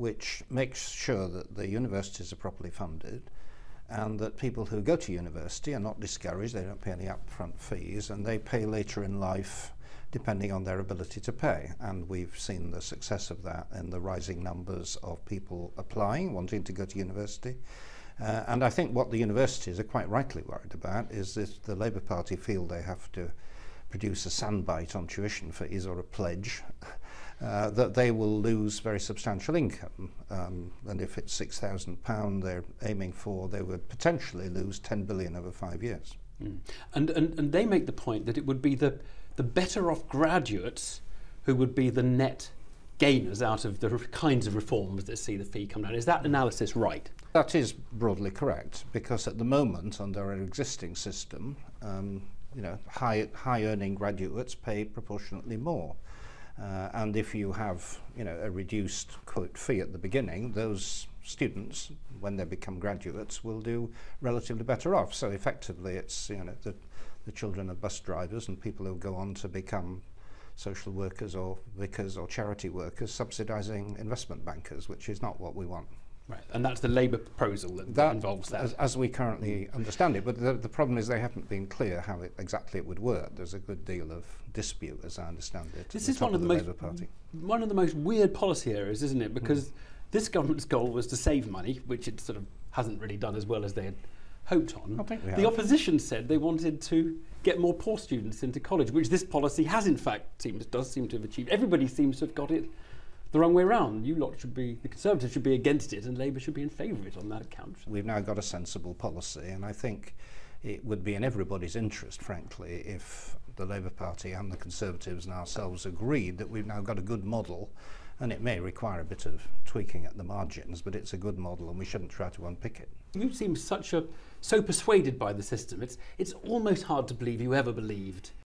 which makes sure that the universities are properly funded and that people who go to university are not discouraged, they don't pay any upfront fees, and they pay later in life depending on their ability to pay. And we've seen the success of that in the rising numbers of people applying, wanting to go to university. And I think what the universities are quite rightly worried about is that the Labour Party feel they have to produce a soundbite on tuition fees or a pledge, that they will lose very substantial income. And if it's £6,000 they're aiming for, they would potentially lose 10 billion over 5 years. And they make the point that it would be the better off graduates who would be the net gainers out of the kinds of reforms that see the fee come down. Is that analysis right? That is broadly correct, because at the moment, under our existing system, high earning graduates pay proportionately more. And if you have a reduced quote fee at the beginning, those students, when they become graduates, will do relatively better off. So effectively it's the children of bus drivers and people who go on to become social workers or vicars or charity workers subsidising investment bankers, which is not what we want. Right, and that's the Labour proposal that involves that. As we currently understand it, but the problem is they haven't been clear how exactly it would work. There's a good deal of dispute, as I understand it. This is one of the most weird policy areas, isn't it? Because this government's goal was to save money, which it sort of hasn't really done as well as they had hoped on. I think we have. The opposition said they wanted to get more poor students into college, which this policy has in fact does seem to have achieved. Everybody seems to have got it the wrong way round. The Conservatives should be against it and Labour should be in favour of it on that account. We've now got a sensible policy, and I think it would be in everybody's interest, frankly, if the Labour Party and the Conservatives and ourselves agreed that we've now got a good model, and it may require a bit of tweaking at the margins, but it's a good model and we shouldn't try to unpick it. You seem so persuaded by the system. It's almost hard to believe you ever believed